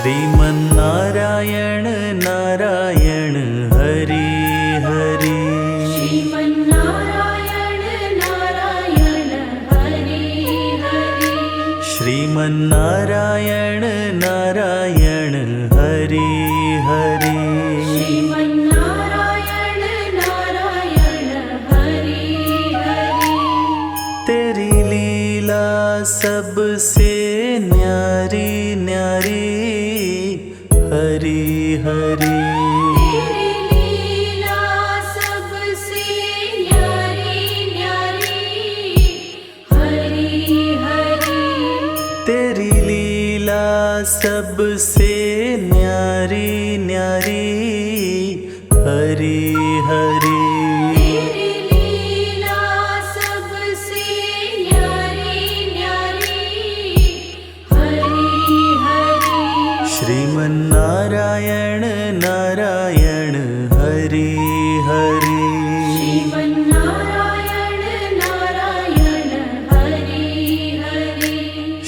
श्रीमन्नारायण नारायण हरि हरि। श्रीमन्नारायण नारायण हरि हरि। श्रीमन्नारायण नारायण हरि हरि। श्रीमन्नारायण नारायण हरि हरि। तेरी लीला सबसे न्यारी न्यारी हरि हरि। तेरी लीला सबसे न्यारी न्यारी हरि हरि। तेरी लीला सबसे न्यारी न्यारी हरि हरि। तेरी लीला सबसे न्यारी न्यारी हरि हरि। श्रीमन्नारायण नारायण हरि हरि। श्रीमन्नारायण नारायण हरि हरि।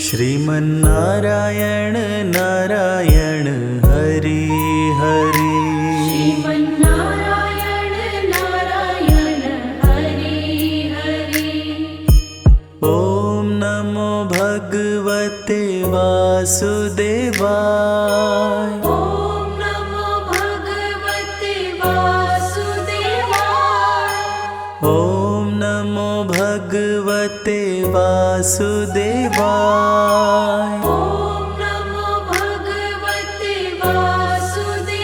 श्रीमन्नारायण नारायण हरि हरि। श्रीमन्नारायण नारायण हरि हरि। ॐ नमो भगवते वासुदेवाय। ॐ नमो भगवते वासुदेवाय। ॐ नमो भगवते वासुदेवाय। ॐ नमो भगवते वासुदेवाय।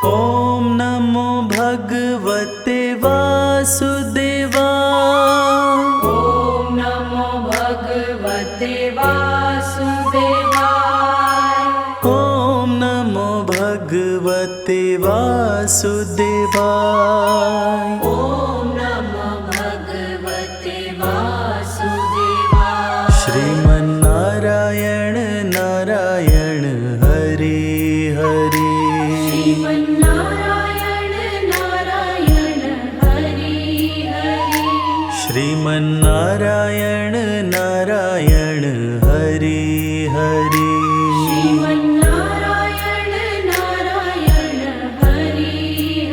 ॐ नमो भगवते वासुदेवाय। ॐ नमो भगवते वासुदेवाय। ॐ नमो भगवते वासुदेवाय। ॐ नमो भगवते वासुदेवाय। श्रीमन्नारायण नारायण हरि हरि। श्रीमन्नारायण नारायण हरि हरि। श्रीमन्नारायण नारायण हरि हरि। श्रीमन्नारायण नारायण हरि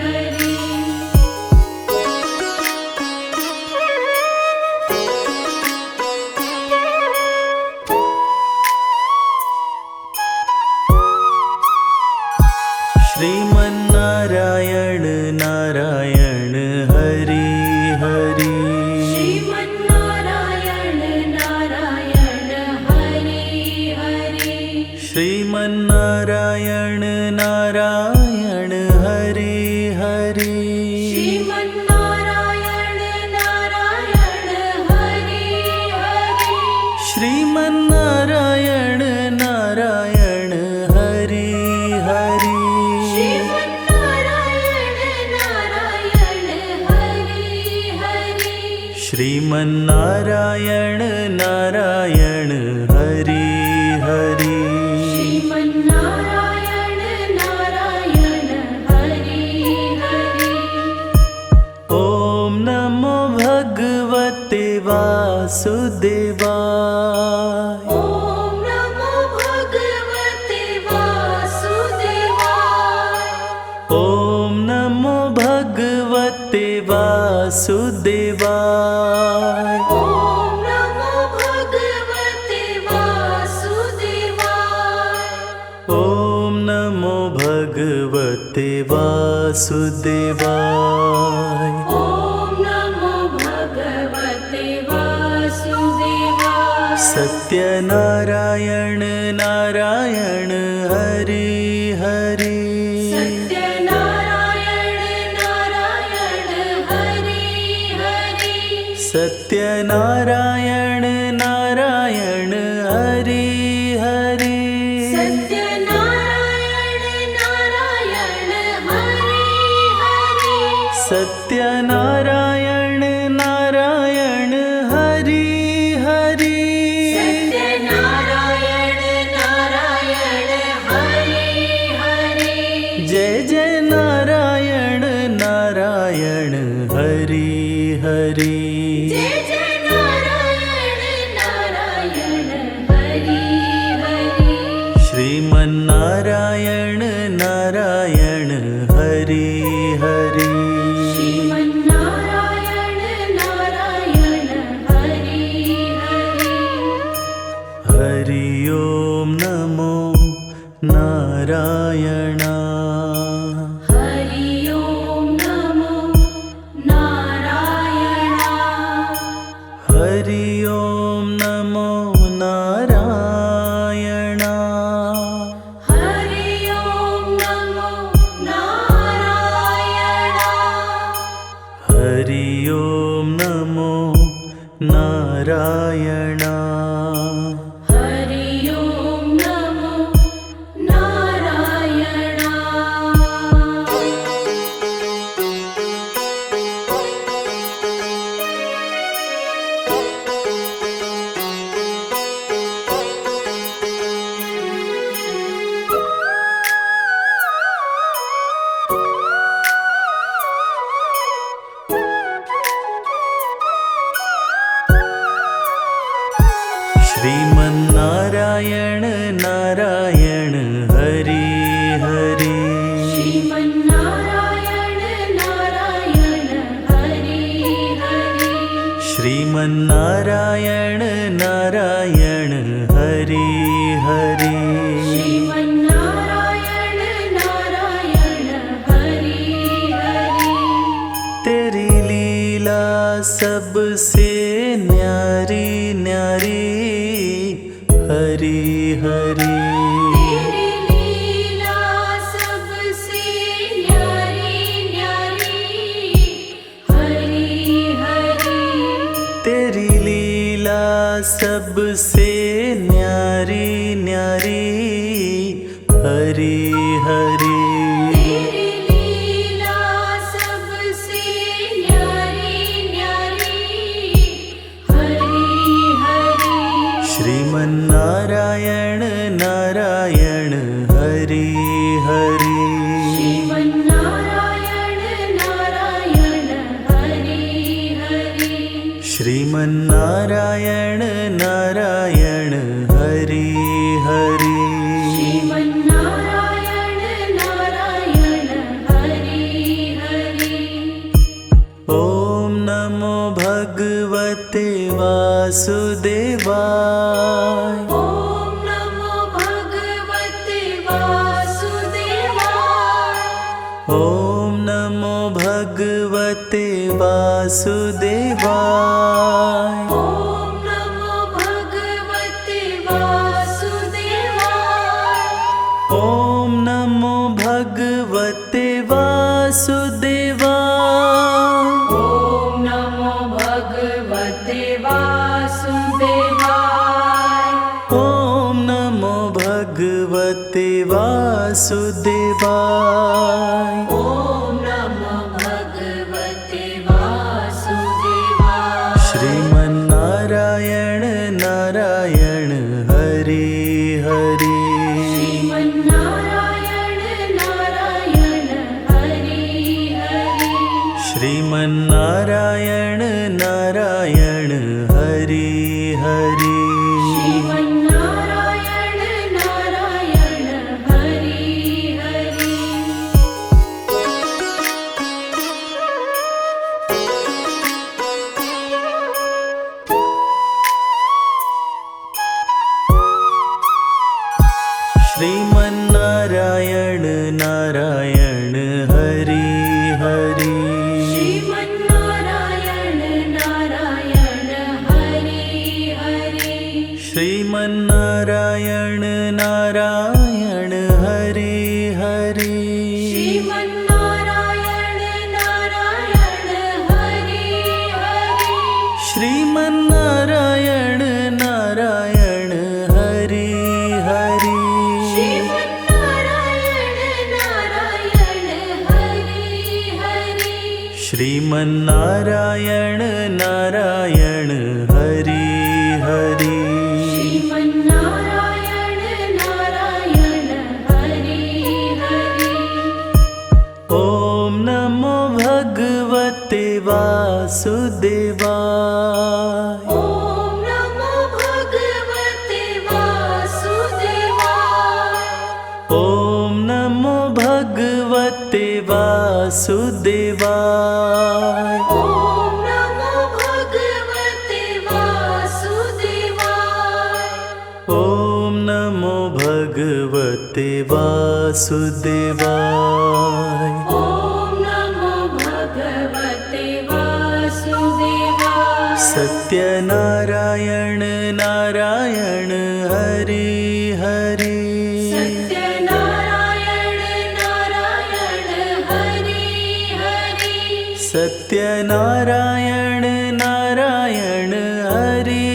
हरि। श्रीमन्नारायण नारायण हरि हरि। श्रीमन्नारायण नारायण हरि हरि। श्रीमन्नारायण नारायण हरि हरि। श्रीमन्नारायण नारायण हरि हरि। श्रीमन्नारायण नारायण हरि हरि। श्रीमन्नारायण नारायण हरि हरि। श्रीमन्नारायण नारायण हरि हरि। श्रीमन्नारायण नारायण हरि हरि। ॐ नमो भगवते वासुदेवाय। ॐ नमो भगवते वासुदेवाय। ॐ नमो भगवते वासुदेवाय। ॐ नमो भगवते वासुदेवाय। ॐ नमो भगवते वासुदेवाय। ॐ नमो भगवते वासुदेवाय। सत्यनारायण नारायण हरि हरि। सत्यनारायण नारायण हरि हरि। सत्यनारायण नारायण हरि हरि। सत्यनारायण नारायण हरि हरि। सत्यनारायण नारायण हरि हरि। सत्यनारायण नारायण हरि हरि। जय जय नारायण नारायण हरि हरि। जय जय नारायण नारायण हरि हरि। हरि ओम नमो नारायण हरि ओम नमो नारायण हरि ओम नमो नारायण हरि ओम नमो नारायण हरि ओम नमो नारायण हरि ओम नमो नारायण श्रीमन्नारायण नारायण हरि हरि श्रीमन्नारायण नारायण हरि हरि श्रीमन्नारायण नारायण हरि हरि श्रीमन्नारायण नारायण हरि हरि तेरी लीला सबसे न्यारी न्यारी हरि हरि तेरी लीला सबसे न्यारी न्यारी हरि हरि तेरी लीला सबसे न्यारी न्यारी हरि हरि तेरी लीला सबसे न्यारी न्यारी हरि हरि श्रीमन्नारायण नारायण हरि हरि श्रीमन्नारायण नारायण हरि हरि श्रीमन्नारायण नारायण हरि हरि श्रीमन्नारायण नारायण हरि हरि ॐ नमो भगवते वासुदेवाय ॐ नमो भगवते वासुदेवाय ॐ नमो भगवते वासुदेवाय ॐ नमो भगवते वासुदेवाय ॐ नमो भगवते वासुदेवाय ॐ नमो भगवते वासुदेवाय ॐ नमो भगवते वासुदेवाय ॐ नमो भगवते वासुदेवाय श्रीमन्नारायण नारायण हरि हरि श्रीमन्नारायण नारायण हरि हरि श्रीमन्नारायण नारायण हरि हरि श्रीमन्नारायण नारायण हरि हरि श्रीमन्नारायण नारायण हरि हरि श्रीमन्नारायण नारायण हरि हरि श्रीमन्नारायण नारायण हरि हरि श्रीमन्नारायण नारायण हरि हरि श्रीमन्नारायण नारायण हरि हरि श्रीमन्नारायण नारायण हरि हरि श्रीमन्नारायण नारायण हरि हरि श्रीमन्नारायण नारायण हरि हरि ॐ नमो भगवते वासुदेवाय ॐ नमो भगवते वासुदेवाय ॐ नमो भगवते वासुदेवाय ॐ नमो भगवते वासुदेवाय ॐ भगवते वासुदेवाय। ॐ नमो भगवते वासुदेवाय। सत्यनारायण नारायण हरि हरि। सत्यनारायण नारायण हरि हरि। सत्यनारायण नारायण हरि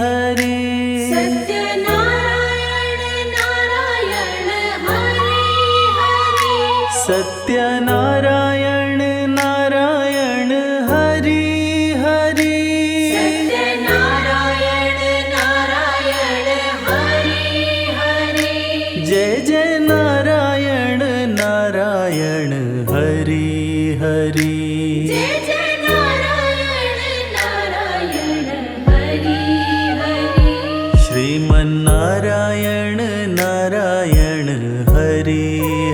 हरि। सत्यनारायण नारायण हरि हरि। सत्यनारायण नारायण हरि हरि। सत्यनारायण नारायण हरि हरि। जय जय नारायण नारायण हरि हरि। जय जय नारायण नारायण हरि हरि। श्रीमन्नारायण नारायण हरि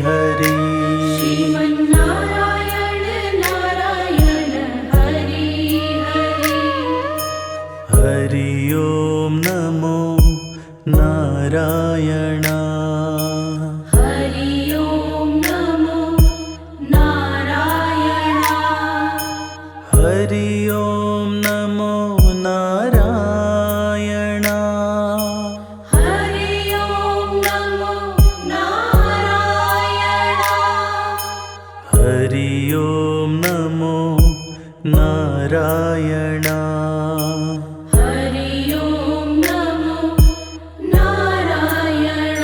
हरि। श्रीमन्नारायण नारायण हरि हरि। हरि ओम नमो नारायण। हरि ओम नमो नारायण। हरि ओम नमो नारायण। हरि ओम नमो नारायण। हरि ओम नमो नारायण। हरि ओम नमो नारायण।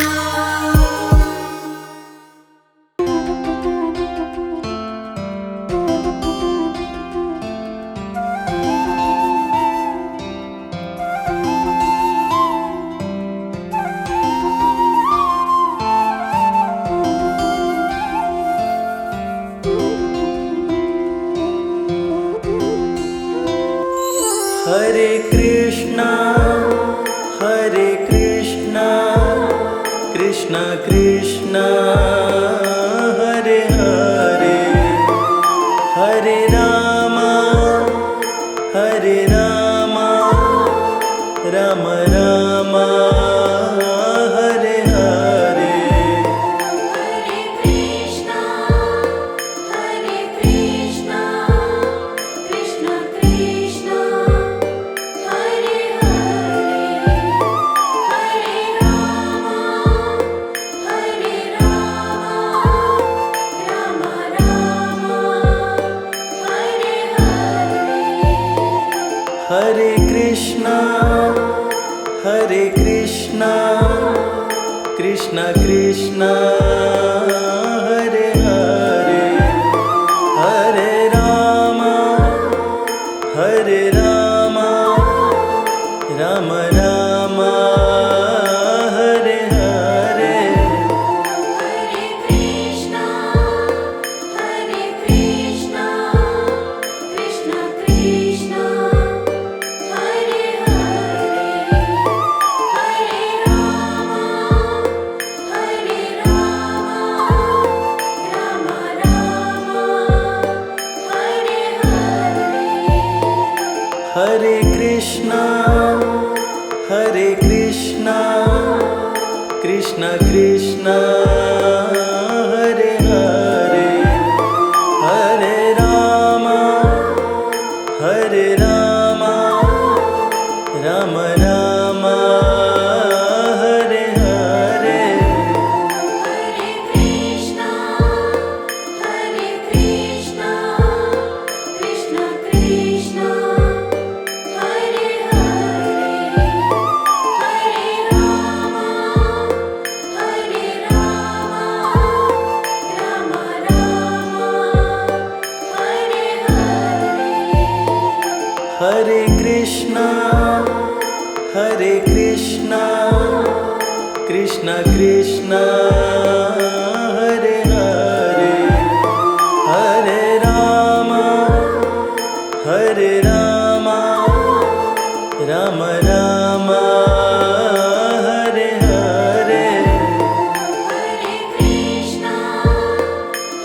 हरे कृष्णा कृष्णा कृष्णा हरे हरे। हरे राम राम राम हरे हरे। हरे कृष्णा कृष्णा कृष्णा हरे हरे। हरे राम राम राम हरे हरे। हरे कृष्णा कृष्णा कृष्णा हरे हरे। हरे राम राम राम हरे हरे। हरे कृष्णा कृष्णा कृष्णा हरे हरे। हरे राम राम राम हरे हरे। हरे कृष्णा कृष्णा कृष्णा हरे हरे। हरे राम राम राम हरे हरे। हरे कृष्णा कृष्णा कृष्णा हरे हरे। हरे राम राम राम हरे हरे। हरे कृष्णा कृष्णा कृष्णा हरे हरे। हरे राम राम राम हरे हरे।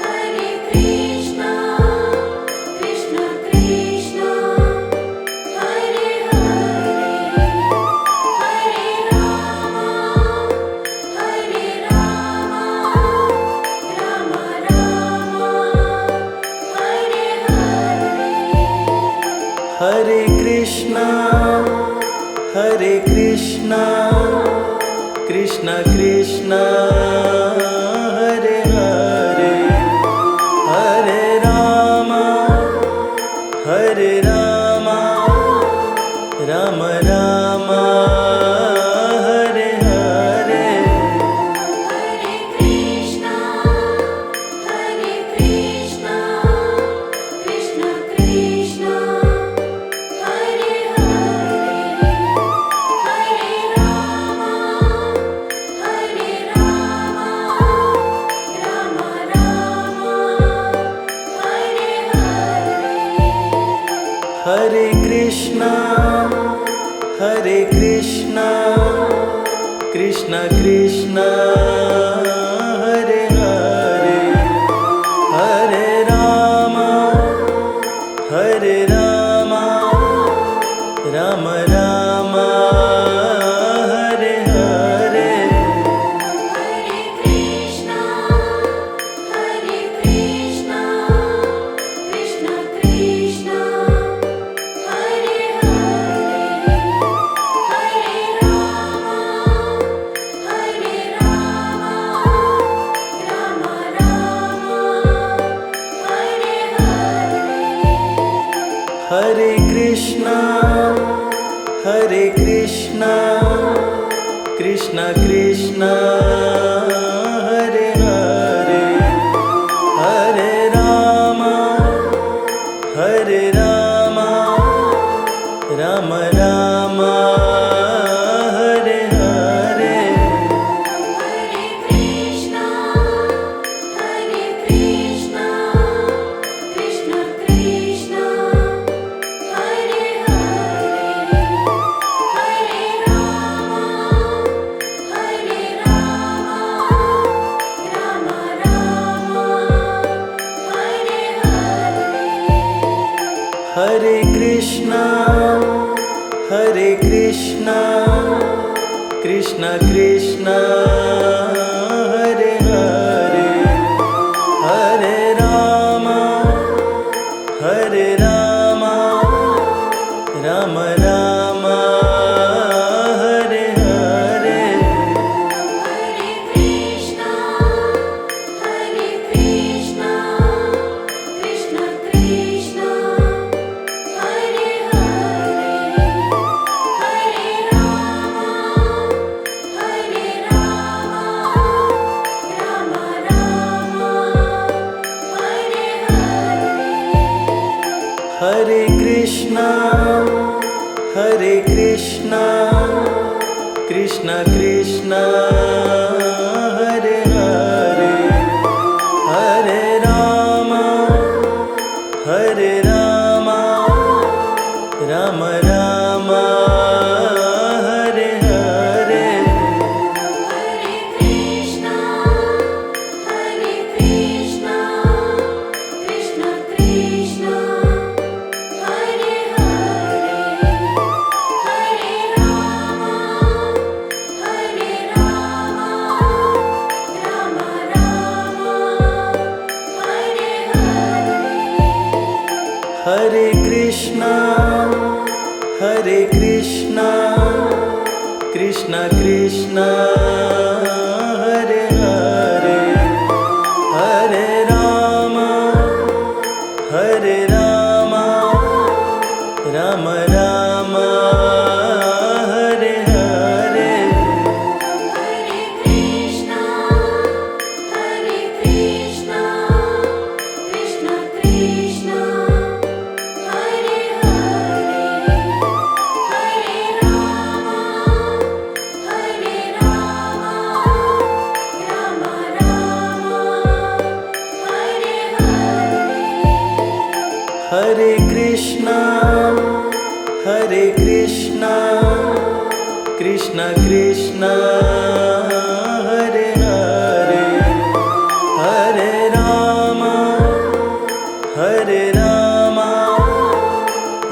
हरे कृष्णा कृष्णा कृष्णा हरे हरे। हरे Ram Hare Krishna Krishna Krishna Hare Hare Hare Rama Rama Rama Hare Hare Hare Krishna Krishna Krishna Hare Hare Hare Rama Rama Rama Hare Hare Hare Krishna Krishna Krishna Hare Hare Hare Rama Rama Rama Hare Hare Hare Krishna Krishna Krishna Hare Hare Hare Rama Rama Rama Hare Hare Hare Krishna Krishna Krishna Hare Hare Hare Rama Rama Rama Hare Hare Hare Krishna Krishna Krishna Hare Hare Hare Rama Rama Rama Hare Hare Hare Krishna Krishna Krishna Hare Hare Hare Rama Rama Rama Hare Hare Hare Krishna Krishna Krishna Hare Hare Hare Rama Rama Rama Hare Hare Hare Krishna Krishna Krishna Hare Hare Hare Rama Rama Rama Hare Hare Hare Krishna Krishna Krishna Hare Hare Hare Rama Rama Rama Hare Hare Hare Krishna Krishna Krishna Hare Hare Hare Rama Rama Rama Hare Hare Hare Krishna Krishna Krishna Hare Hare Hare Rama Rama Rama Hare Hare Hare Krishna Krishna Krishna Hare Hare Hare Rama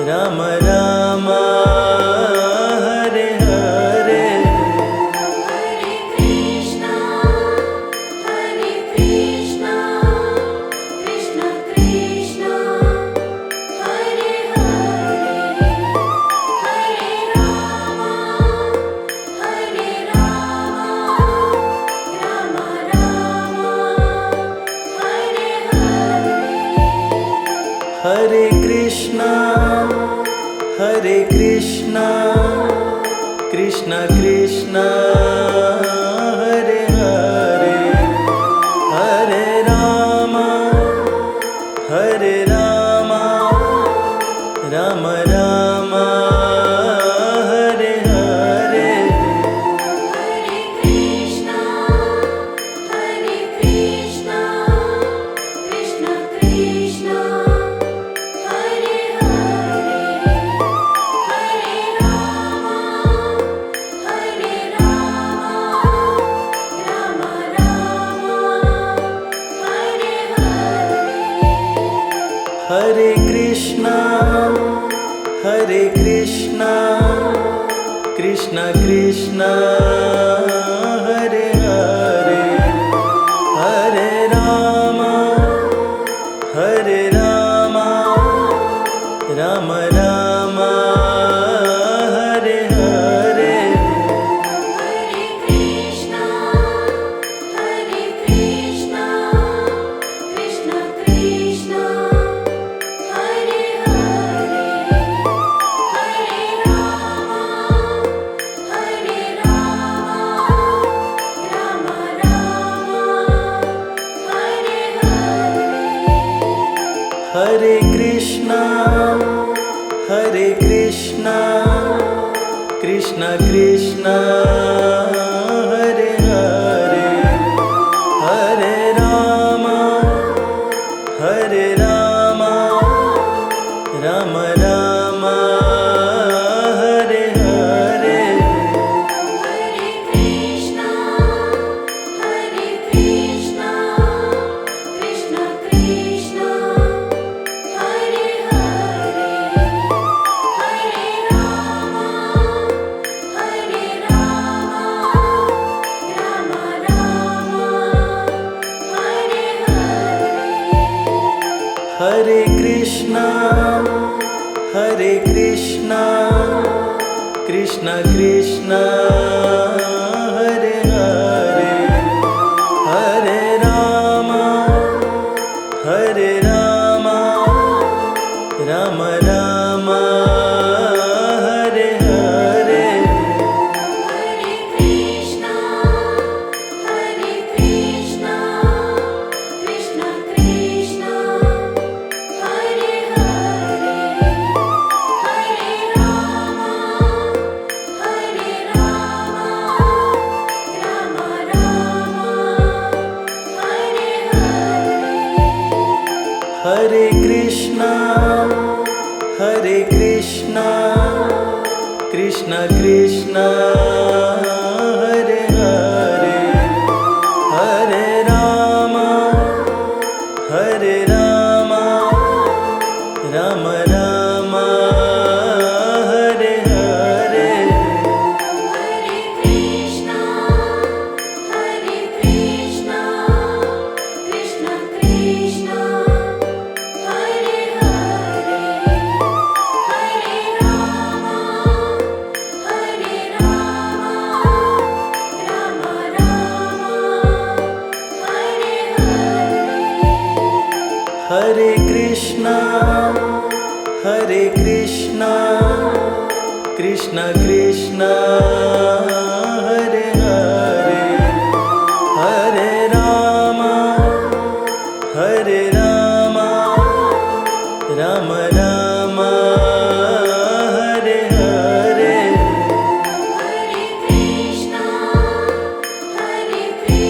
Rama Rama Hare Hare Hare Krishna Krishna Krishna Hare Hare Hare Rama Krishna Krishna Hare Hare Hare Rama Hare Rama Rama Rama Hare Hare Hare Krishna, Krishna Krishna, Hare Hare, Hare Rama, Rama Rama, Hare Hare. Hare Krishna Krishna Krishna Hare Hare Hare Rama Rama Rama Hare Hare Hare Krishna, Krishna Krishna, Hare Hare, Hare Rama, Rama Rama, Hare Hare. Hare Krishna Krishna Krishna Hare Hare Hare Rama Rama Rama Hare Hare Hare Krishna, Krishna Krishna, Hare Hare, Hare Rama, Rama Rama, Hare Hare. Hare Krishna Krishna Krishna Hare Hare Hare Rama Rama Rama Hare Hare Hare Krishna, Krishna Krishna, Hare Hare, Hare Rama, Rama Rama, Hare Hare. Hare Krishna Krishna Krishna Hare Hare Hare Rama Rama Rama Hare Hare Hare Krishna, Krishna Krishna, Hare Hare, Hare Rama, Rama Rama, Hare Hare. Hare Krishna Krishna Krishna Hare Hare Hare Rama Rama Rama Hare Hare Hare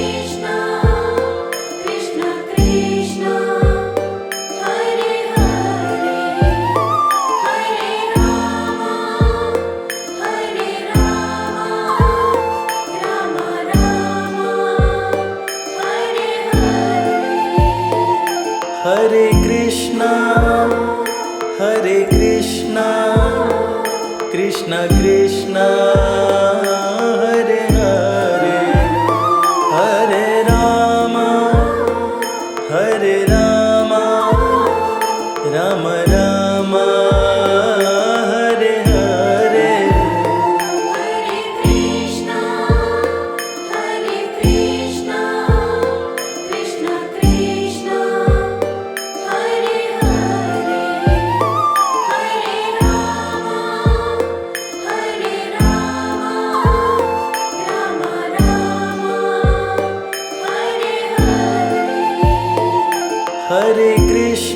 Krishna, Krishna Krishna, Hare Hare, Hare Rama, Rama Rama, Hare Hare. Hare Krishna Krishna Krishna Hare Hare Hare Rama Rama Rama Hare Hare Hare Krishna, Krishna Krishna, Hare Hare, Hare Rama,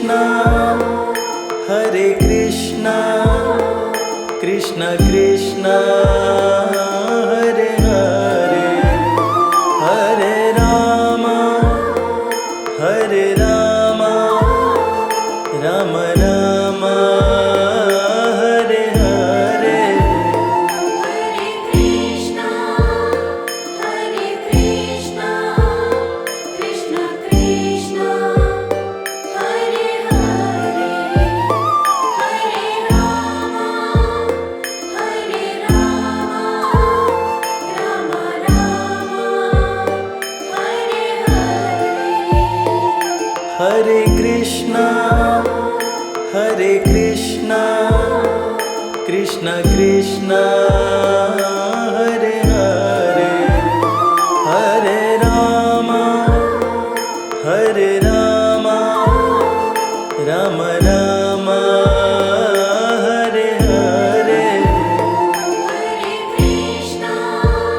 Krishna Hare Krishna Krishna Krishna Hare Hare Hare Rama Hare Rama Rama Rama Hare Hare Hare Krishna Krishna Krishna Hare Hare Hare Rama Rama Rama Hare Hare Hare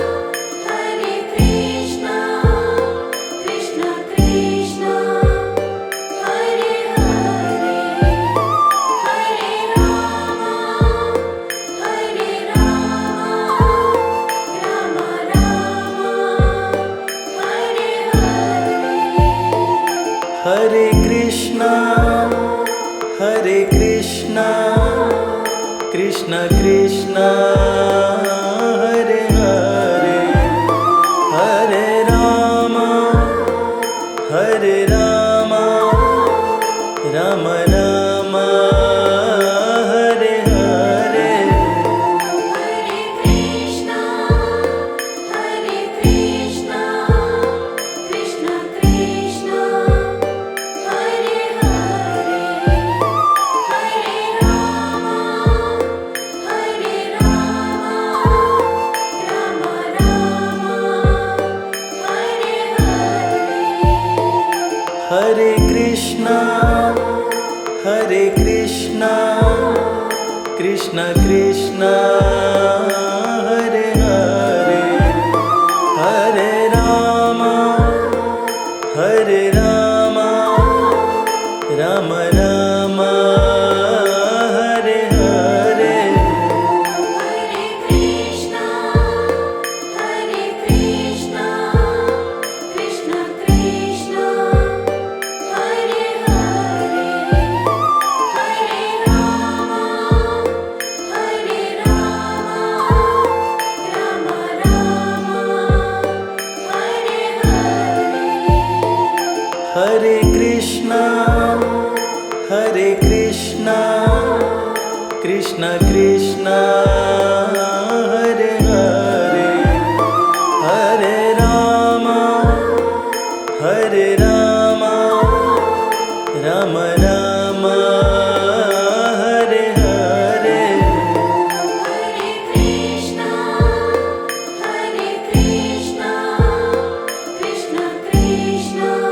Krishna Krishna Krishna Hare Hare Hare Rama Rama Rama Hare Hare Hare Krishna Krishna Krishna Hare Hare Hare Rama Rama Rama Hare Hare Hare Krishna Krishna Krishna Hare Hare Hare Rama Rama Rama Hare Hare Hare Krishna Krishna Krishna Hare Hare Hare Rama Rama Rama Hare Hare Hare Krishna Krishna Krishna Hare Hare Hare Rama Rama Rama Hare Hare Hare Krishna Krishna Krishna Hare Hare Hare Rama Rama Rama Hare Hare Hare Krishna Krishna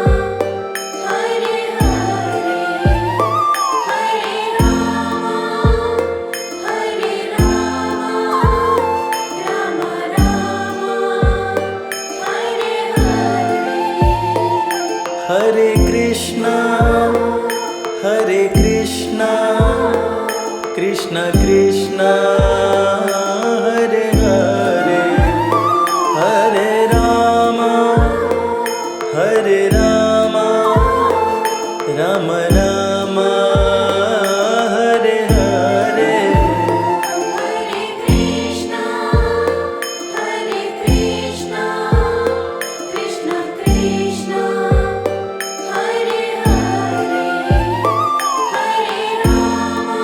Krishna Hare Hare Hare Rama Rama Rama Hare Hare Hare Krishna Krishna Krishna Hare Hare Hare Rama Rama Rama Hare Hare Hare Krishna Krishna Krishna Hare Hare Hare Rama Rama Rama Hare Hare Hare Krishna Krishna Krishna Hare Hare Hare Rama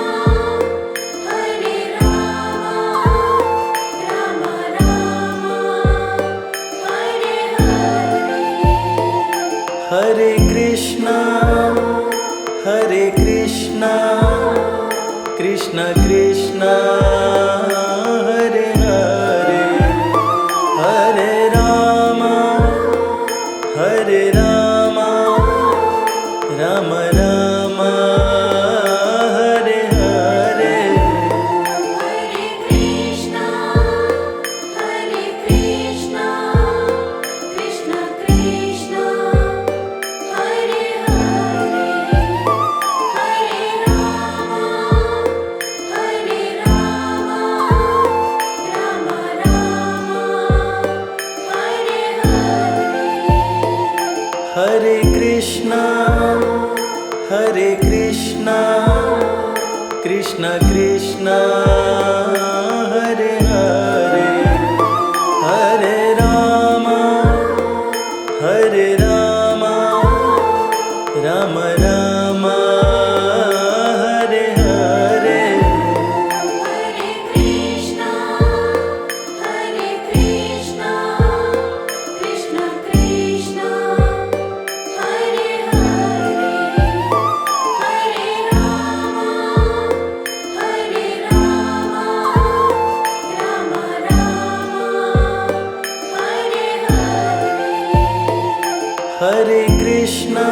Krishna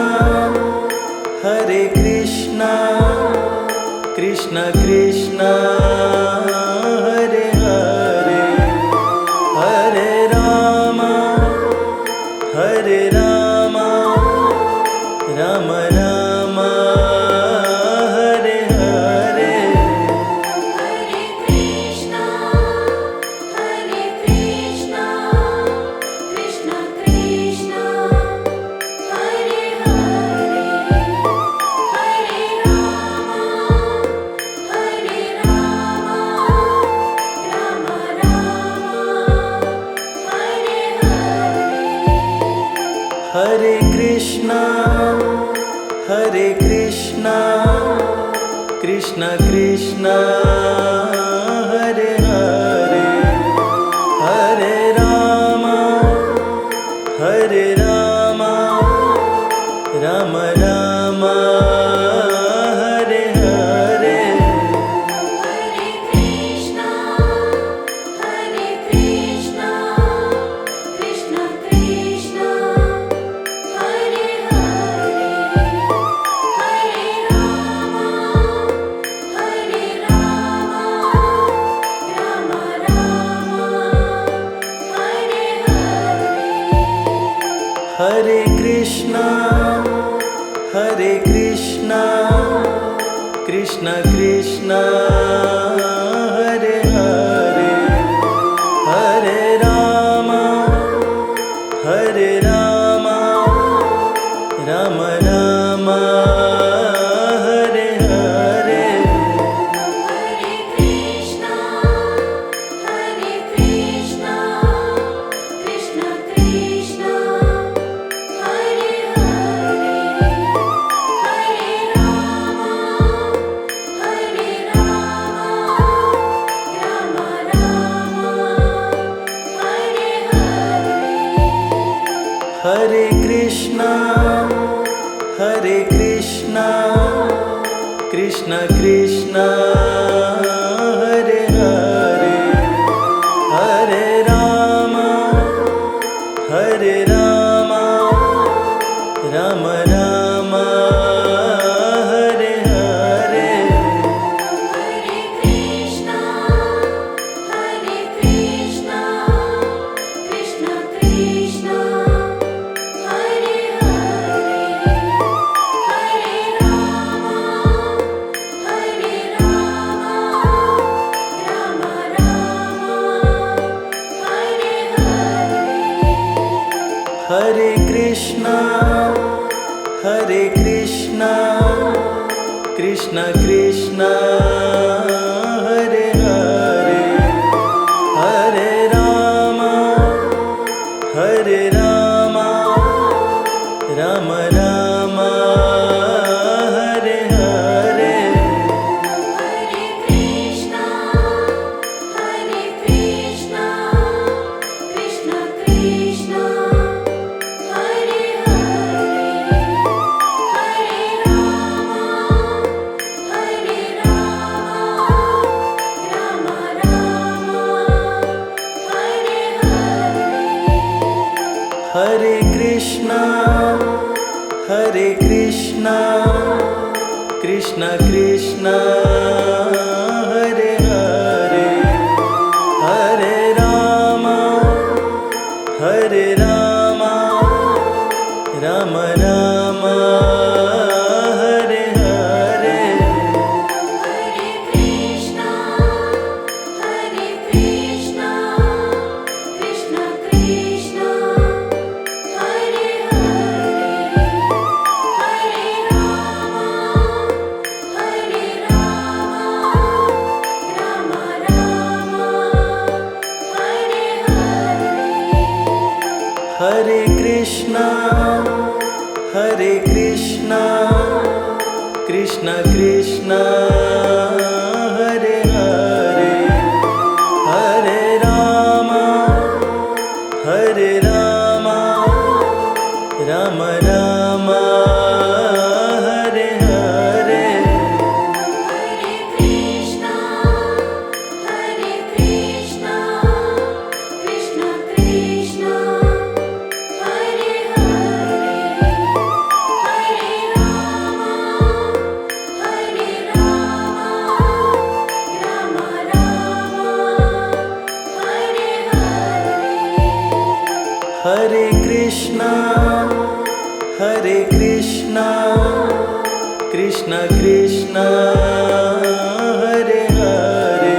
Hare Krishna Krishna Krishna Hare Hare Hare Rama Hare Rama Rama Rama Hare Hare Hare Krishna Krishna Krishna Hare Hare Hare Rama Rama Hare Hare Hare Krishna Krishna Krishna Hare Hare Hare Rama Rama Rama Hare Hare Hare Krishna Krishna Krishna Hare Hare Hare Rama Rama Hare Hare Hare Krishna Krishna Krishna Hare Hare Hare Rama Rama Rama Hare Hare Hare Krishna Krishna Krishna Hare Hare Hare Rama Rama Hare Hare Hare Krishna Krishna Krishna Hare Hare Hare Rama Rama Rama Hare Hare Hare Krishna Krishna Krishna Hare Hare Hare Rama Rama Hare Hare Hare Krishna Krishna Krishna Hare Hare Hare Rama Rama Rama Hare Hare Hare Krishna Krishna Krishna Hare Hare Hare Rama Rama Hare Hare Hare Krishna Krishna Krishna Hare Hare Hare Rama Rama Rama Hare Hare Hare Krishna Krishna Krishna Hare Hare Hare Rama Rama Hare Hare Hare Krishna Krishna Krishna Hare Hare Hare Rama Rama Rama Hare Hare Hare Krishna Krishna Krishna Hare Hare Hare Krishna Krishna Krishna Hare Hare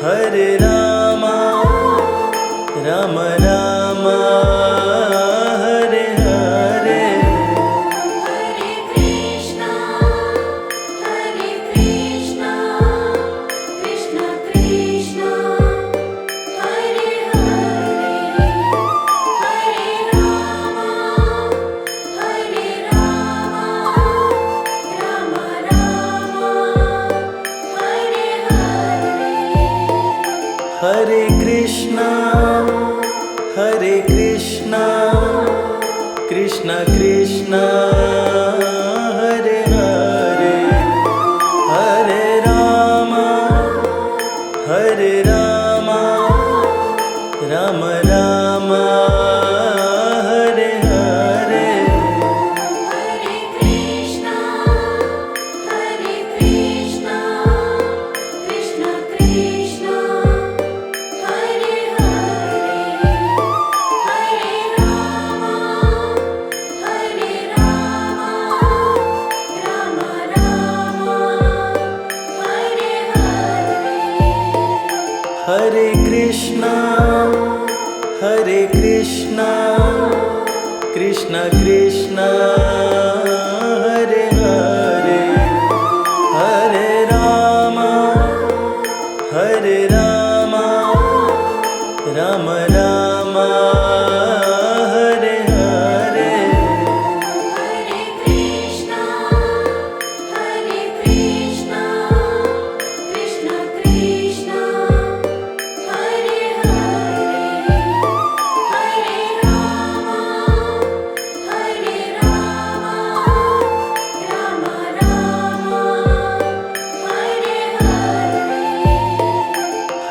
Hare Rama Rama Rama Hare Hare Hare Krishna, Krishna Krishna, Hare Hare, Hare Rama, Rama Rama, Hare Hare. Hare Krishna Krishna Krishna Hare Hare Hare Rama Rama Rama Hare Hare Hare Krishna, Krishna Krishna, Hare Hare, Hare Rama, Rama Rama, Hare Hare. Hare Krishna Krishna Krishna Hare Hare Hare Rama Rama Rama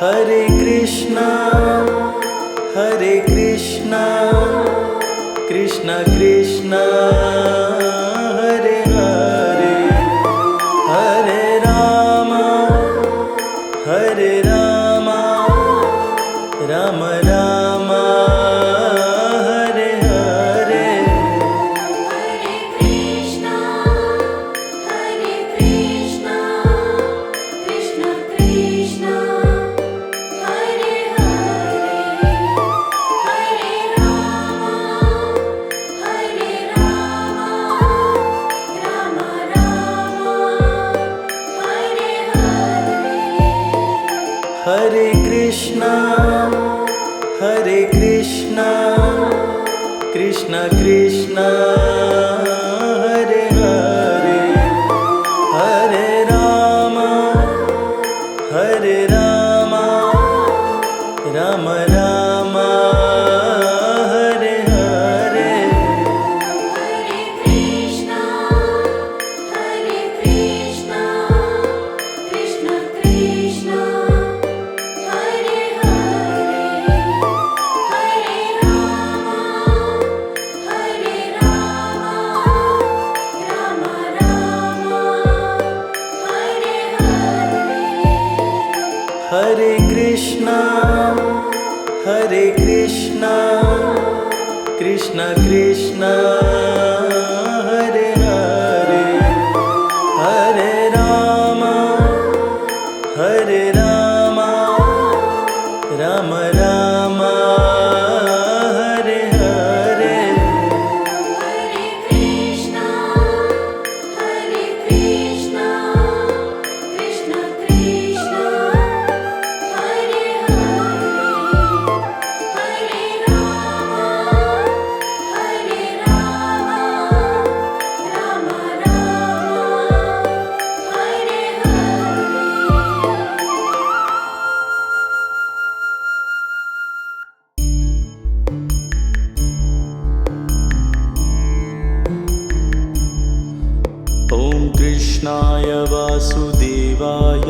Hare Hare Hare Krishna, Krishna Krishna, Hare Hare, Hare Rama, Rama Rama, Hare Hare. Hare Krishna Krishna Krishna Hare Hare Hare Rama Rama Rama Hare Hare Hare Krishna, Krishna Krishna, Hare Hare, Hare Rama, Rama Rama, Hare Hare. Hare Krishna Krishna Krishna Hare Hare Hare Rama Rama Rama Hare Hare Hare Krishna, Krishna Krishna, Hare Hare, Hare Rama, Rama Rama, Hare Hare. Hare Krishna Krishna Krishna Hare Hare Hare Rama Rama Rama Hare Hare Hare Krishna, Krishna Krishna, Hare Hare, Hare Rama, Rama Rama, Hare Hare. ॐ कृष्णाय वासुदेवाय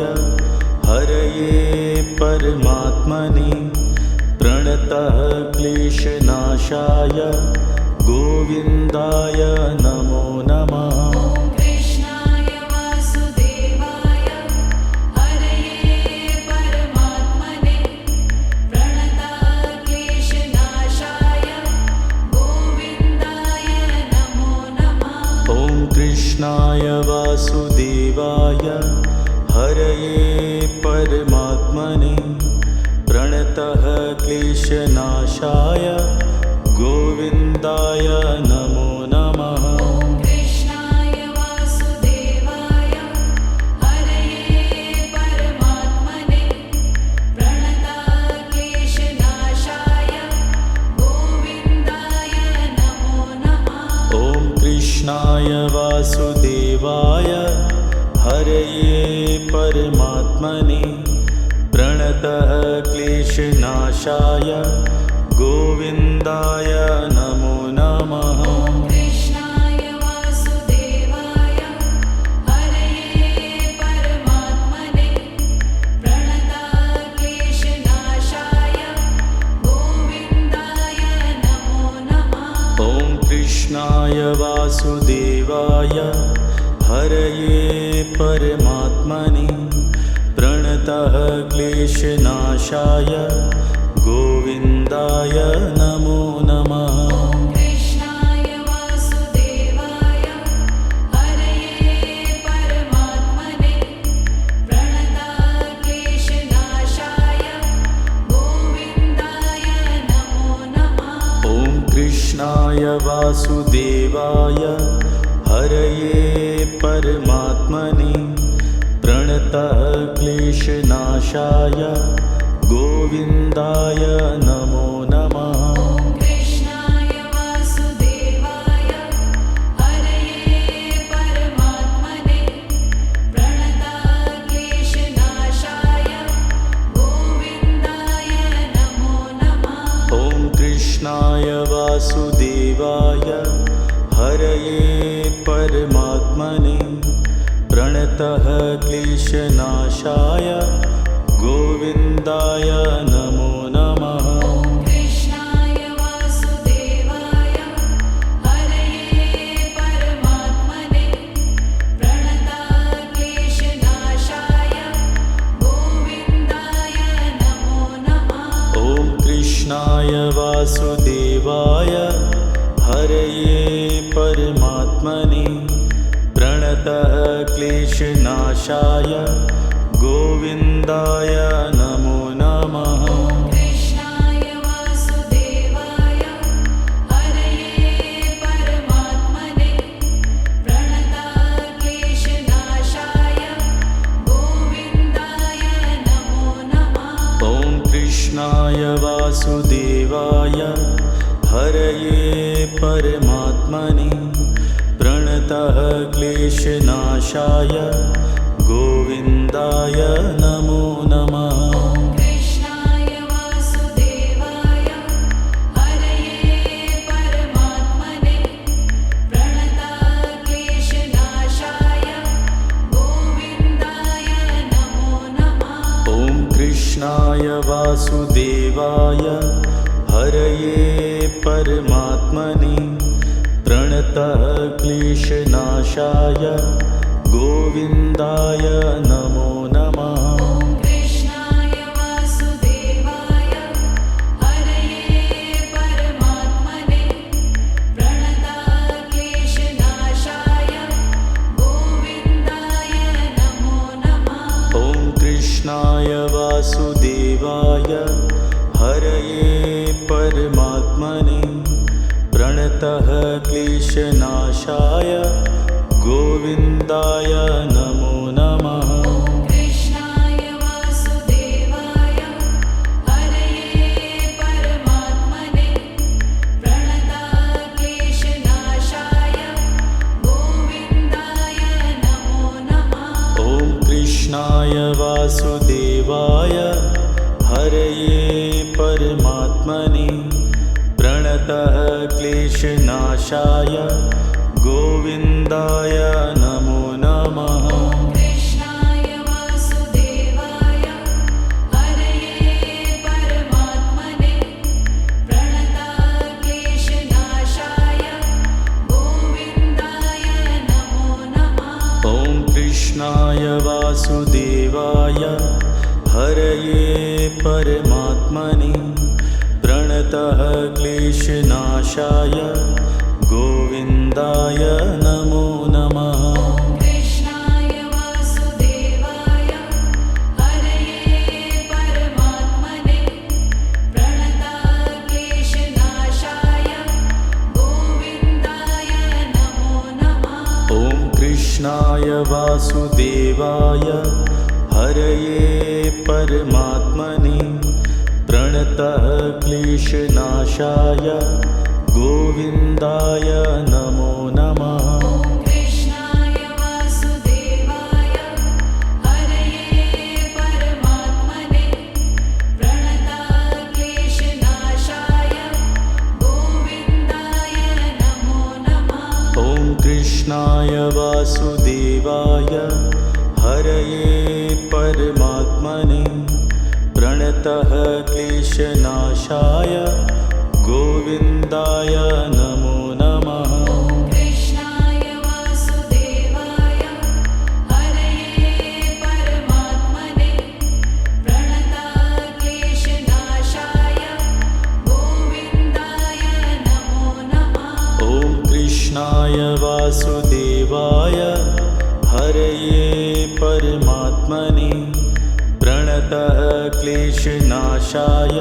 हरये परमात्मने प्रणतः क्लेशनाशाय गोविन्दाय नमो नमः ॐ कृष्णाय वासुदेवाय हरये परमात्मने वासुदेवाय हरये परमात्मने प्रणतः क्लेशनाशाय गोविन्दाय नमो नमः। ॐ कृष्णाय वासुदेवाय हरये परमात्मने प्रणतः क्लेशनाशाय गोविन्दाय नमो नमः। ॐ कृष्णाय वासुदेवाय हरये परमात्मने प्रणतः क्लेशनाशाय गोविन्दाय नमो नमः। ॐ कृष्णाय वासुदेवाय हरये परमात्मने प्रणतः क्लेशनाशाय गोविन्दाय नमो नमः। ॐ कृष्णाय वासुदेवाय हरये परमात्मने प्रणतः क्लेशनाशाय गोविन्दाय नमो नमः। ॐ कृष्णाय वासुदेवाय हरये परमात्मने प्रणतः क्लेशनाशाय गोविन्दाय नमो नमः। ॐ कृष्णाय वासुदेवाय हरये परमात्मने प्रणतः क्लेशनाशाय गोविन्दाय नमो नमः। ॐ कृष्णाय वासुदेवाय हरये परमात्मने प्रणतः क्लेशनाशाय गोविन्दाय नमो नमः। ॐ कृष्णाय वासुदेवाय हरये परमात्मने प्रणतः क्लेशनाशाय गोविन्दाय नमो नमः। ॐ कृष्णाय वासुदेवाय हरये परमात्मने प्रणतः क्लेशनाशाय गोविन्दाय नमो नमः। ॐ कृष्णाय वासुदेवाय हरये परमात्मने प्रणतः क्लेशनाशाय गोविन्दाय नमो नमः। ॐ कृष्णाय वासुदेवाय हरये परमात्मने प्रणतः क्लेशनाशाय गोविन्दाय नमो नमः। ॐ कृष्णाय वासुदेवाय हरये परमात्मने प्रणतः क्लेशनाशाय गोविन्दाय नमो नमः। ॐ कृष्णाय वासुदेवाय हरये परमात्मने प्रणतः क्लेशनाशाय गोविन्दाय नमो नमः। ॐ कृष्णाय वासुदेवाय हरये परमात्मने प्रणतः क्लेशनाशाय गोविन्दाय नमो नमः। ॐ कृष्णाय वासुदेवाय हरये परमात्मने प्रणतः क्लेशनाशाय गोविन्दाय नमो नमः। ॐ कृष्णाय वासुदेवाय हरये परमात्मने प्रणतः क्लेशनाशाय गोविन्दाय नमो नमः। ॐ कृष्णाय वासुदेवाय हरये परमात्मने प्रणतः क्लेशनाशाय गोविन्दाय नमो नमः। ॐ कृष्णाय वासुदेवाय हरये परमात्मने प्रणतः क्लेशनाशाय गोविन्दाय नमो नमः। ॐ कृष्णाय वासुदेवाय हरये परमात्मने प्रणतः क्लेशनाशाय गोविन्दाय नमो नमः। ॐ कृष्णाय वासुदेवाय हरये परमात्मने प्रणतः क्लेशनाशाय गोविन्दाय नमो नमः। ॐ कृष्णाय वासुदेवाय हरये परमात्मने प्रणतः क्लेशनाशाय गोविन्दाय नमो नमः। कृष्णाय वासुदेवाय हरये परमात्मने प्रणतः क्लेशनाशाय गोविन्दाय नमो नमः। ॐ कृष्णाय वासुदेवाय हरये परमात्मने प्रणतः क्लेशनाशाय गोविन्दाय नमो नमः। कृष्णाय वासुदेवाय हरये परमात्मने प्रणतः क्लेशनाशाय गोविन्दाय नमो नमः। ॐ कृष्णाय वासुदेवाय हरये परमात्मने प्रणतः क्लेशनाशाय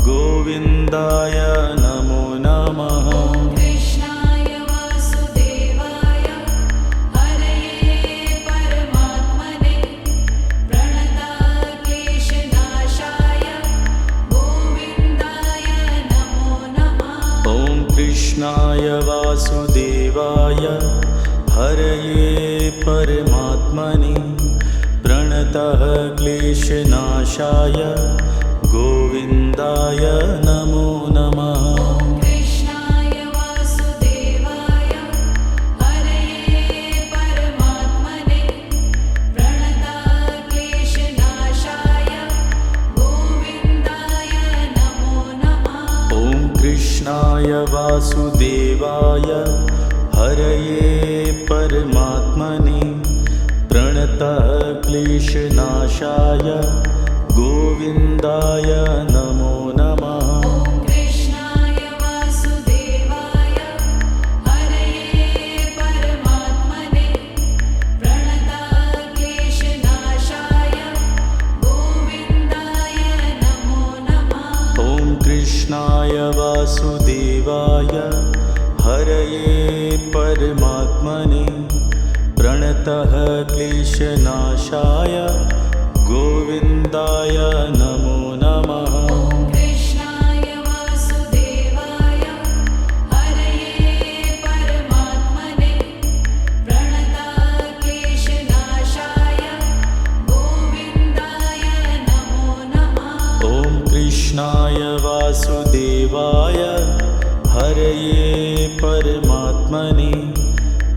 गोविन्दाय नमो नमः। कृष्णाय वासुदेवाय हरये परमात्मने प्रणतः क्लेशनाशाय गोविन्दाय नमो नमः। ॐ कृष्णाय वासुदेवाय हरये परमात्मने प्रणतः क्लेशनाशाय गोविन्दाय नमो नमः। कृष्णाय वासुदेवाय हरये परमात्मने प्रणतः क्लेशनाशाय गोविन्दाय नमो नमः। ॐ कृष्णाय वासुदेवाय हरये परमात्मने प्रणतः क्लेशनाशाय गोविन्दाय नमो नमः। कृष्णाय वासुदेवाय हरये परमात्मने प्रणतः क्लेशनाशाय गोविन्दाय नमो नमः। ॐ कृष्णाय वासुदेवाय हरये परमात्मने प्रणतः क्लेशनाशाय गोविन्दाय नमो नमः। कृष्णाय वासुदेवाय हरये परमात्मने प्रणतः क्लेशनाशाय गोविन्दाय नमो नमः। ॐ कृष्णाय वासुदेवाय हरये परमात्मने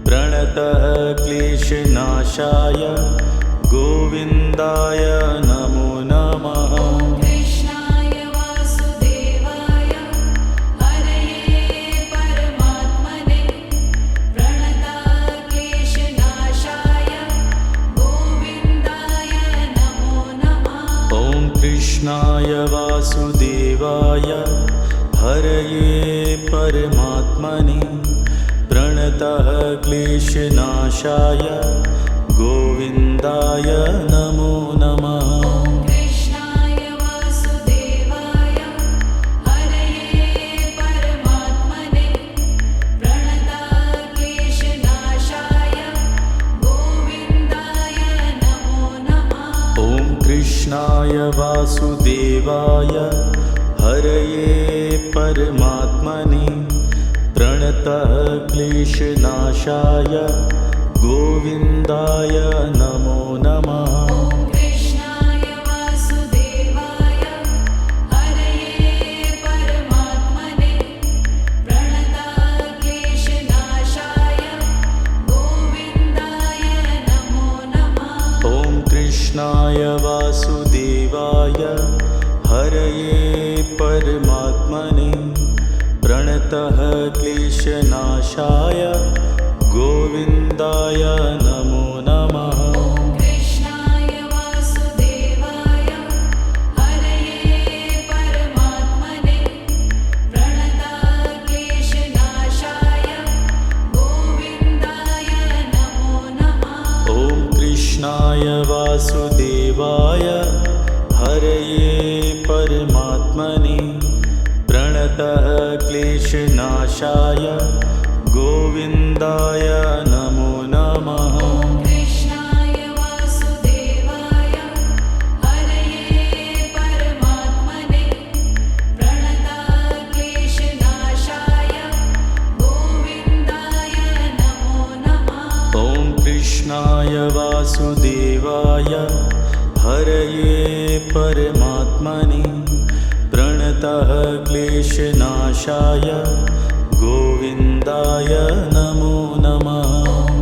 प्रणतः क्लेशनाशाय गोविन्दाय नमो नमः। कृष्णाय वासुदेवाय हरये परमात्मने प्रणतः क्लेशनाशाय गोविन्दाय नमो नमः। ॐ कृष्णाय वासुदेवाय हरये परमात्मने प्रणतः क्लेशनाशाय गोविन्दाय नमो नमः। कृष्णाय वासुदेवाय हरये परमात्मने प्रणतः क्लेशनाशाय गोविन्दाय नमो नमः। ॐ कृष्णाय वासुदेवाय हरये परमात्मने प्रणतः क्लेशनाशाय गोविन्दाय नमो नमः। कृष्णाय वासुदेवाय हरये परमात्मने प्रणतः क्लेशनाशाय गोविन्दाय नमो नमः। ॐ कृष्णाय वासुदेवाय हरये परमात्मने प्रणतः क्लेशनाशाय गोविन्दाय नमो नमः। कृष्णाय वासुदेवाय हरये परमात्मने प्रणतः क्लेशनाशाय गोविन्दाय नमो नमः। ॐ कृष्णाय वासुदेवाय हरये परमात्मने प्रणतः क्लेशनाशाय गोविन्दाय नमो नमः। कृष्णाय परमात्मने प्रणतः क्लेशनाशाय गोविन्दाय नमो नमः।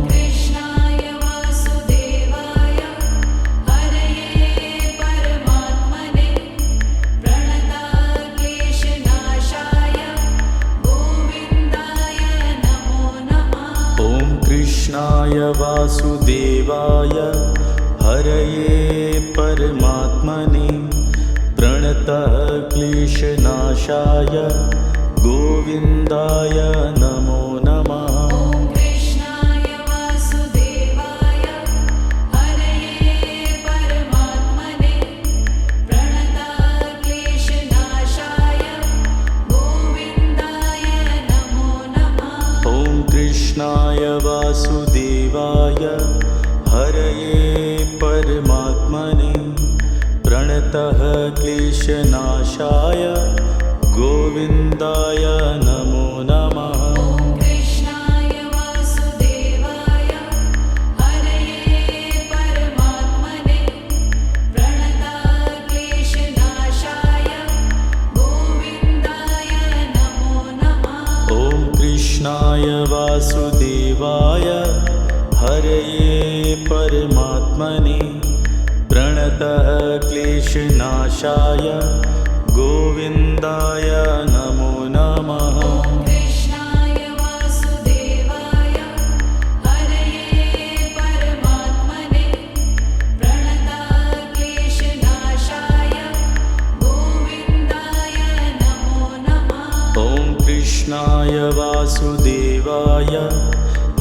कृष्णाय वासुदेवाय हरये परमात्मने प्रणतः क्लेशनाशाय गोविन्दाय नमो नमः। ॐ कृष्णाय वासुदेवाय हरये परमात्मने प्रणतः क्लेशनाशाय गोविन्दाय नमो नमः। कृष्णाय वासुदेवाय हरये परमात्मने प्रणतः क्लेशनाशाय गोविन्दाय नमो नमः। ॐ कृष्णाय वासुदेवाय हरये परमात्मने प्रणतः क्लेशनाशाय गोविन्दाय नमो नमः। कृष्णाय वासुदेवाय हरये परमात्मने प्रणतः क्लेशनाशाय गोविन्दाय नमो नमः। ॐ कृष्णाय वासुदेवाय हरये परमात्मने प्रणतः क्लेशनाशाय गोविन्दाय नमो नमः। कृष्णाय वासुदेवाय हरये परमात्मने प्रणतः क्लेशनाशाय गोविन्दाय नमो नमः। ॐ कृष्णाय वासुदेवाय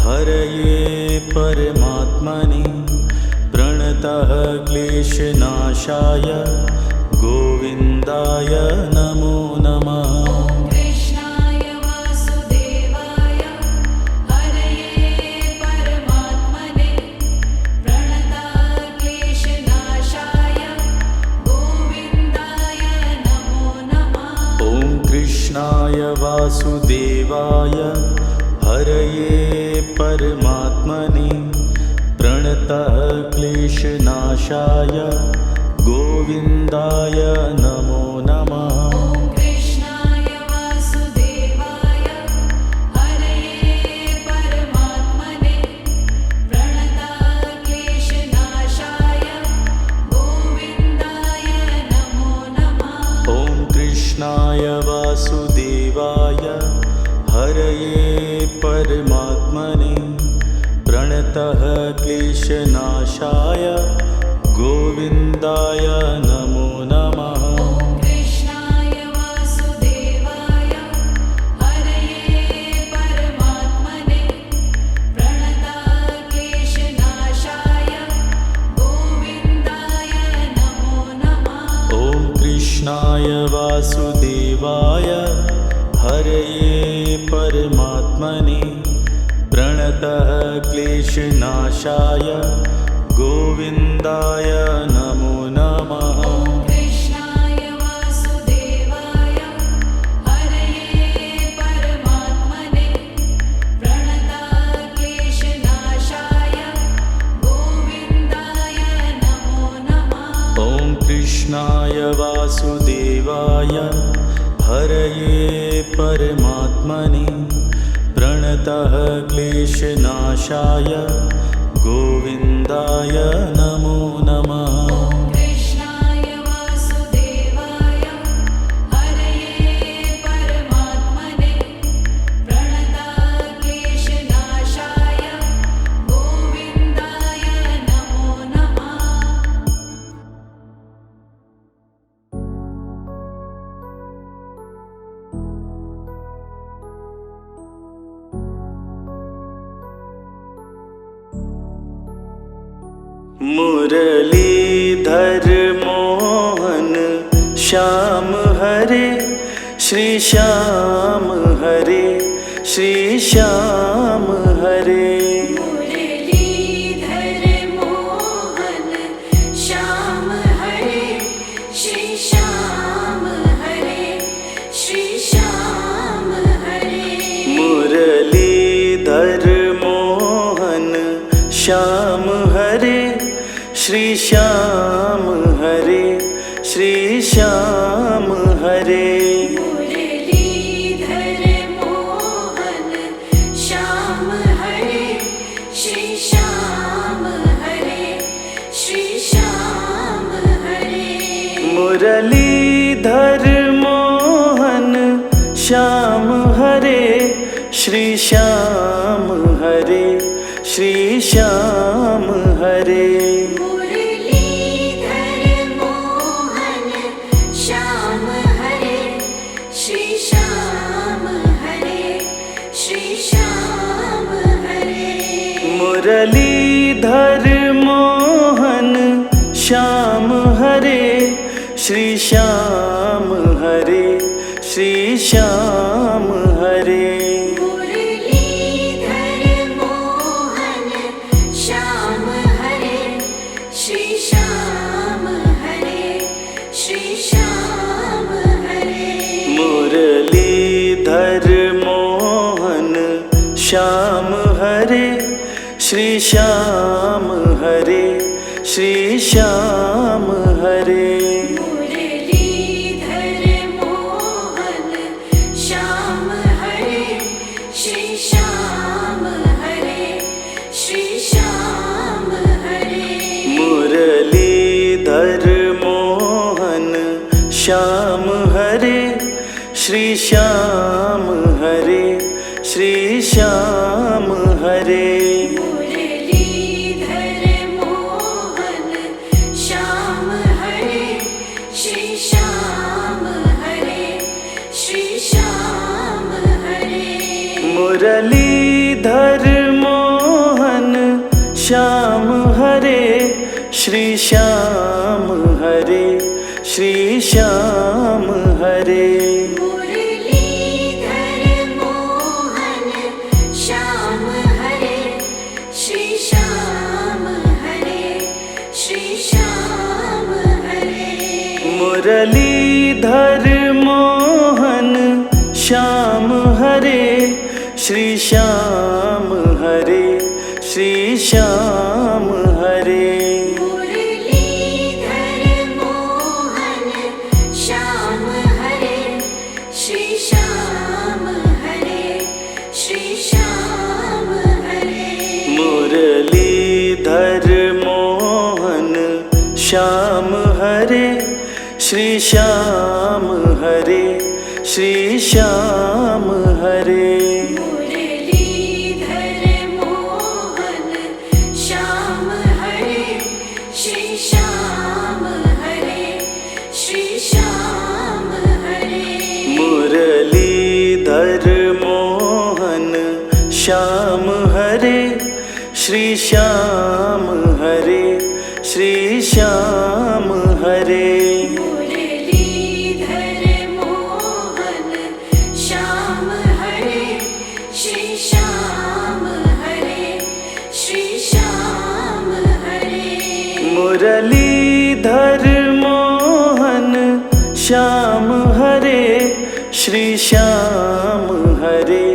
हरये परमात्मने प्रणतः क्लेशनाशाय गोविन्दाय नमो नमः। कृष्णाय वासुदेवाय हरये परमात्मने प्रणतः क्लेशनाशाय गोविन्दाय नमो नमः। ॐ कृष्णाय वासुदेवाय हरये परमात्मने प्रणतः क्लेशनाशाय गोविन्दाय नमो नमः। कृष्णाय वासुदेवाय हरये परमात्मने प्रणतः क्लेशनाशाय गोविन्दाय नमो नमः। ॐ कृष्णाय वासुदेवाय हरये परमात्मने प्रणतः क्लेशनाशाय गोविन्दाय नमो नमः। कृष्णाय वासुदेवाय हरये परमात्मने प्रणतः क्लेशनाशाय गोविन्दाय नमो नमः। ॐ कृष्णाय वासुदेवाय हरये परमात्मने प्रणतः क्लेशनाशाय गोविन्दाय नमो नमः। कृष्णाय वासुदेवाय हरये परमात्मने प्रणतः क्लेशनाशाय गोविन्दाय नमो नमः। ॐ कृष्णाय वासुदेवाय हरये परमात्मने प्रणतः क्लेशनाशाय गोविन्दाय नमो नमः। कृष्णाय वासुदेवाय हरये परमात्मने प्रणतः क्लेशनाशाय गोविन्दाय नमो नमः। मुरलीधर मोहन श्याम हरे श्री श्याम हरे श्री श्याम हरे। मुरलीधर मोहन श्याम हरे श्री श्याम हरे श्री श्याम हरे। मुरलीधर मोहन श्याम हरे श्री श्याम हरे श्री श्याम हरे। मुरलीधर मोहन श्याम हरे श्री श्याम हरे श्री श्याम हरे। मुरलीधर मोहन श्याम हरे श्री श्याम हरे श्री श्याम हरे। मुरलीधर मोहन श्याम हरे श्री श्याम हरे श्री श्याम हरे। मुरलीधर मोहन श्याम हरे श्री श्याम हरे श्री श्याम हरे। मुरलीधर मोहन श्याम हरे श्री श्याम हरे श्री श्याम हरे। मुरलीधर मोहन श्याम हरे श्री श्याम हरे श्री श्याम हरे। मुरलीधर मोहन श्याम हरे श्री श्याम हरे श्री श्याम हरे। मुरलीधर मोहन श्याम हरे श्री श्याम हरे श्री श्याम हरे। मुरलीधर मोहन श्याम हरे श्री श्याम हरे श्री श्याम हरे। मुरलीधर मोहन श्याम हरे श्री श्याम हरे श्री श्याम हरे। मुरलीधर मोहन श्याम हरे श्री श्याम हरे श्री श्याम हरे। मुरलीधर मोहन श्याम हरे श्री श्याम हरे श्री श्याम हरे। मुरलीधर मोहन श्याम हरे श्री श्याम हरे श्री श्याम हरे। मुरलीधर मोहन श्याम हरे श्री श्याम हरे श्री श्याम हरे। मुरलीधर मोहन श्याम हरे श्री श्याम हरे श्री श्याम हरे। मुरलीधर मोहन श्याम हरे श्री श्याम हरे श्री श्याम हरे। मुरलीधर मोहन श्याम हरे श्री श्याम हरे श्री श्याम हरे। मुरलीधर मोहन श्याम हरे श्री श्याम हरे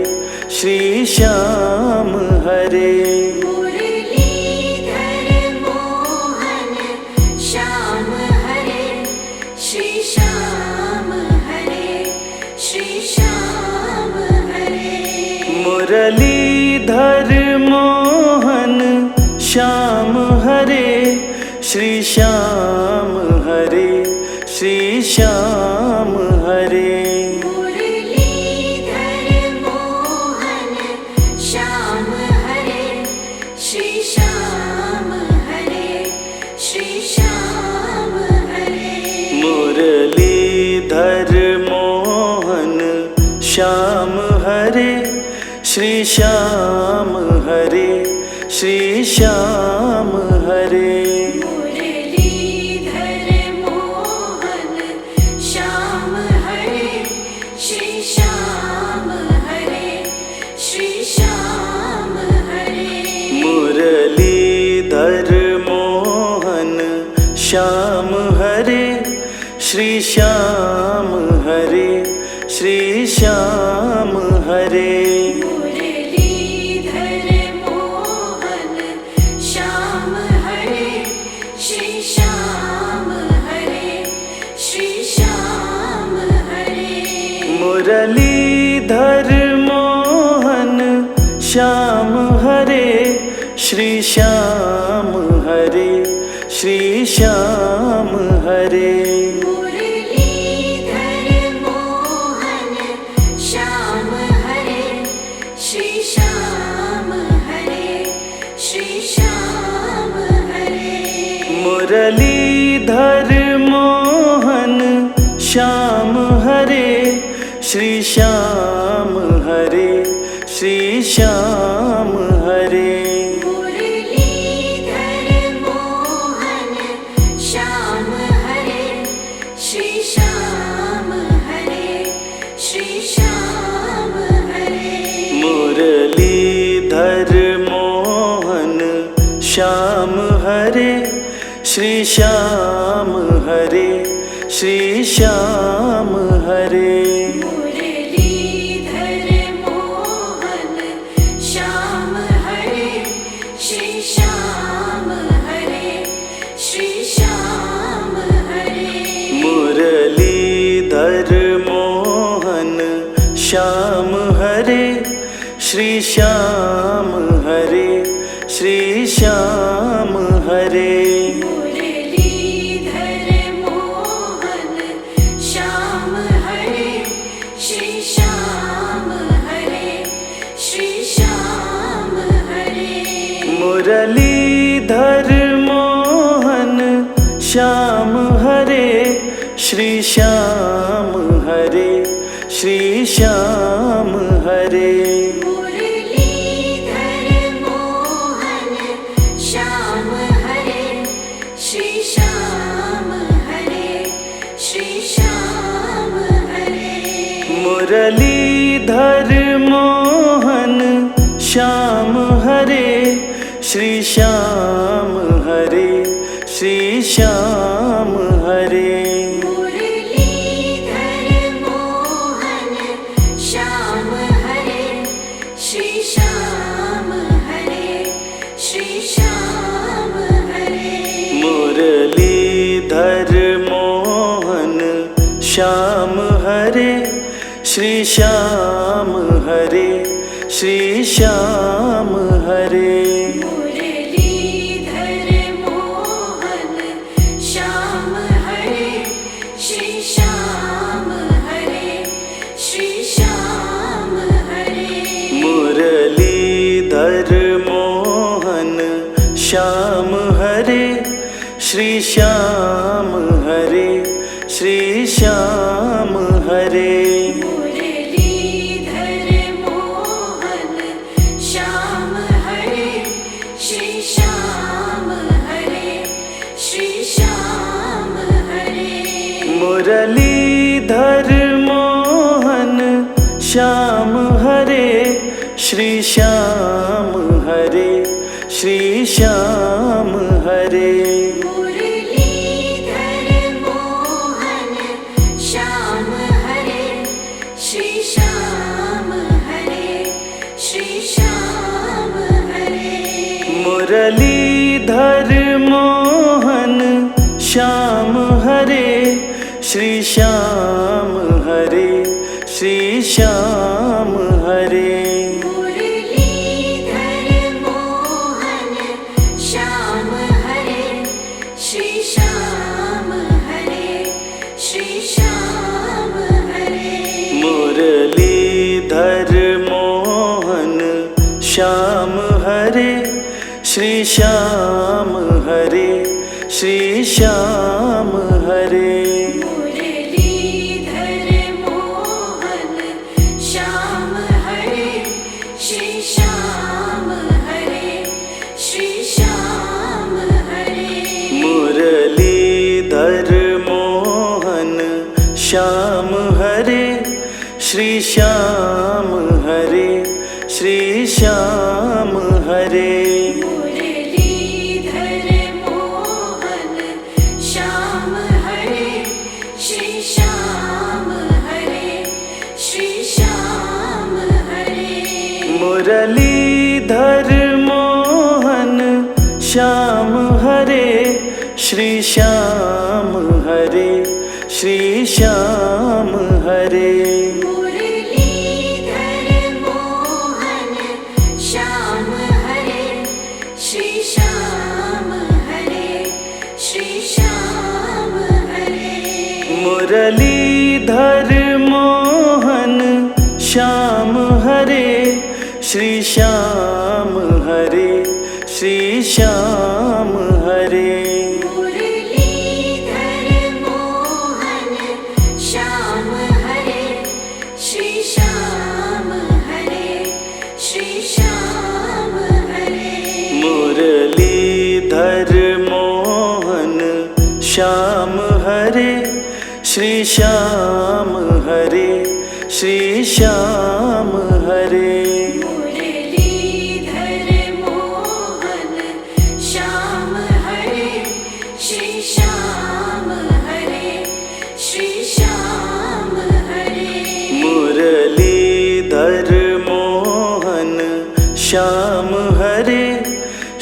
श्री श्याम हरे। मुरलीधर मोहन श्याम हरे श्री श्याम हरे श्री श्याम हरे। मुरलीधर मोहन श्याम हरे श्री श्याम हरे श्री श्याम हरे। मुरलीधर मोहन श्याम हरे श्री श्याम हरे श्री श्याम हरे। मुरलीधर मोहन श्याम हरे श्री श्याम हरे श्री श्याम हरे। मुरलीधर मोहन श्याम हरे श्री श्याम हरे श्री श्याम हरे। मुरलीधर मोहन श्याम हरे श्री श्याम हरे श्री श्याम हरे। मुरलीधर मोहन श्याम हरे श्री श्याम हरे मुरलीधर मोहन श्याम हरे श्री श्याम हरे श्री श्याम हरे मुरलीधर मोहन श्याम हरे श्री श्याम हरे श्री श्याम हरे मुरलीधर मोहन श्याम हरे श्री श्याम हरे श्री श्याम हरे मुरलीधर मोहन श्याम हरे श्री श्याम हरे श्री श्याम हरे मुरलीधर मोहन श्याम हरे श्री श्याम हरे श्री श्याम हरे मुरलीधर मोहन श्याम हरे श्री श्याम हरे श्री श्याम हरे मुरलीधर मोहन श्याम हरे श्री श्याम हरे श्री श्याम हरे मुरलीधर मोहन श्याम हरे श्री श्याम हरे श्री श्याम हरे मुरलीधर मोहन श्याम हरे श्री श्याम हरे श्री श्याम हरे मुरलीधर मोहन श्याम हरे श्री श्याम हरे श्री श्याम हरे मुरलीधर मोहन श्याम हरे श्री श्याम हरे श्री श्याम हरे मुरलीधर मोहन श्याम हरे श्री श्याम हरे श्री श्याम हरे मुरलीधर मोहन श्याम हरे श्री श्याम हरे श्री श्याम हरे मुरलीधर मोहन श्याम हरे श्री श्याम हरे श्री श्याम हरे मुरलीधर मोहन श्याम हरे श्री श्याम हरे श्री श्याम हरे मुरलीधर मोहन श्याम हरे श्री श्याम हरे श्री श्याम हरे मुरलीधर मोहन श्याम हरे श्री श्याम हरे श्री श्याम हरे मुरलीधर मोहन श्याम हरे श्री श्याम हरे श्री श्याम हरे मुरलीधर मोहन श्याम हरे श्री श्याम हरे श्री श्याम हरे मुरलीधर मोहन श्याम हरे श्री श्याम हरे श्री श्याम हरे मुरलीधर मोहन श्याम हरे श्री श्याम हरे श्री श्याम हरे मुरलीधर मोहन श्याम हरे श्री श्याम हरे श्री श्याम हरे मुरलीधर मोहन श्याम हरे श्री श्याम हरे श्री श्याम हरे मुरलीधर मोहन श्याम हरे श्री श्याम हरे श्री श्याम हरे मुरलीधर मोहन श्याम हरे श्री श्याम हरे श्री श्याम हरे मुरलीधर मुरलीधर मोहन श्याम हरे श्री श्याम हरे श्री श्याम हरे मुरलीधर मोहन श्याम हरे श्री श्याम हरे श्री श्याम हरे मुरलीधर मोहन श्याम हरे श्री श्याम हरे श्री श्याम हरे मुरलीधर मोहन श्याम हरे श्री श्याम हरे श्री श्याम हरे मुरलीधर मोहन श्याम हरे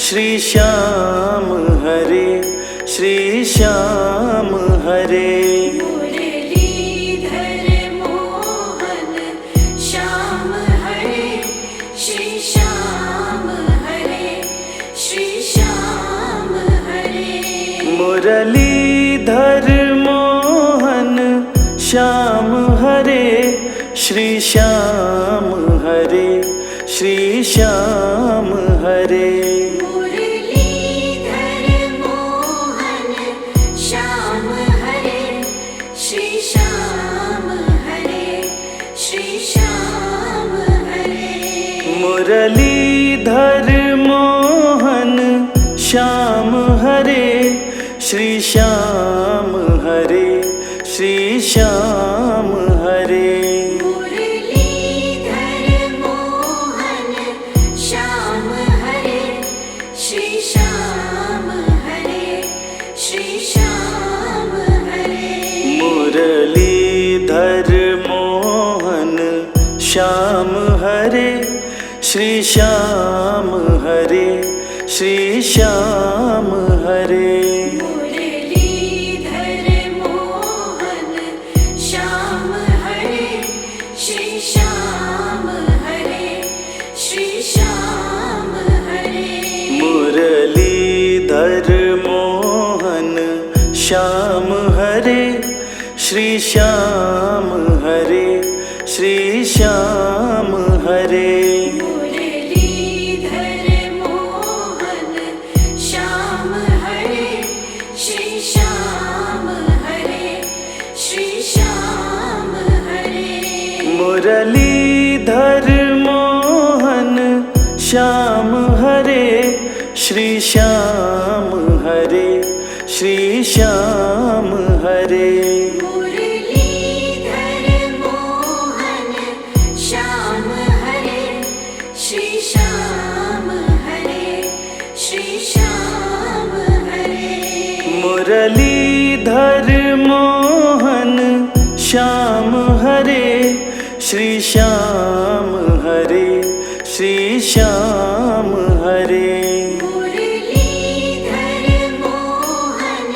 श्री श्याम हरे श्री श्याम हरे मुरलीधर मोहन श्याम हरे श्री श्याम हरे श्री श्याम हरे मुरलीधर मोहन श्याम हरे श्री श्याम हरे श्री श्याम हरे मुरलीधर मोहन श्याम हरे श्री श्याम हरे श्री श्याम हरे मुरलीधर मोहन श्याम हरे श्री श्याम हरे श्री श्याम हरे मुरलीधर मोहन श्याम हरे श्री श्याम हरे श्री श्याम हरे मुरलीधर मोहन श्याम हरे श्री श्याम हरे श्री श्याम हरे मुरलीधर मोहन श्याम हरे श्री श्याम हरे श्री श्याम हरे मुरलीधर मोहन श्याम हरे श्री श्याम हरे श्री श्याम हरे मुरलीधर मोहन श्याम हरे श्री श्याम हरे श्री श्याम हरे मुरलीधर मोहन श्याम हरे श्री श्याम हरे श्री श्याम हरे मुरलीधर मोहन श्याम हरे श्री श्याम हरे श्री श्याम हरे मुरलीधर मोहन श्याम हरे श्री श्याम हरे श्री श्याम हरे मुरलीधर मोहन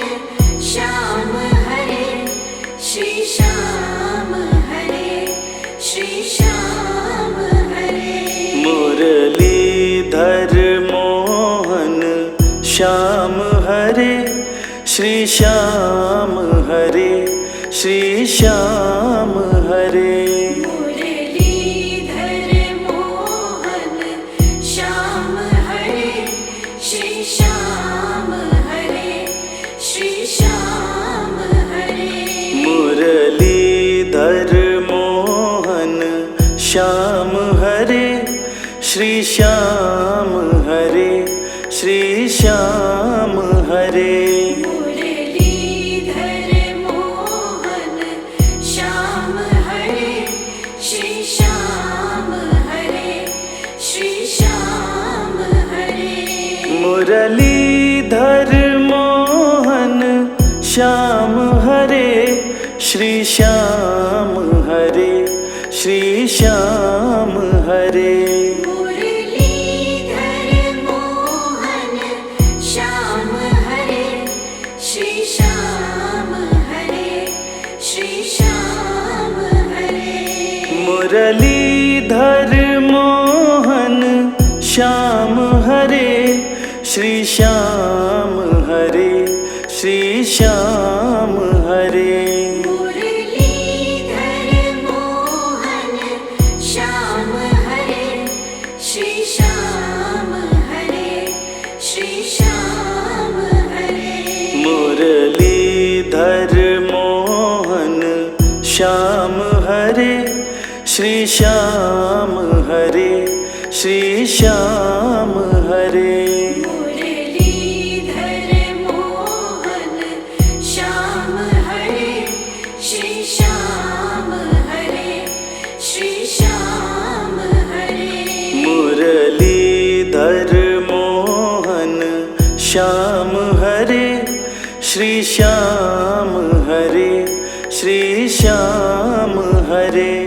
श्याम हरे श्री श्याम हरे श्री श्याम हरे मुरलीधर मोहन श्याम हरे श्री श्याम हरे श्री श्याम हरे मुरलीधर मोहन श्याम हरे श्री श्याम हरे श्री श्याम हरे मुरलीधर मोहन श्याम हरे श्री श्याम हरे श्री श्याम हरे मुरलीधर मोहन श्याम हरे श्री श्याम हरे श्री श्याम हरे मुरलीधर मोहन श्याम हरे श्री श्याम हरे श्री श्याम हरे मुरलीधर मोहन श्याम हरे श्री श्याम हरे श्री श्याम हरे मुरलीधर मोहन श्याम हरे श्री श्याम हरे श्री श्याम हरे मुरलीधर श्री श्याम हरे श्री श्याम हरे मुरलीधर मोहन श्याम हरे श्री श्याम हरे श्री श्याम हरे मुरलीधर मोहन श्याम हरे श्री श्याम हरे श्री श्याम हरे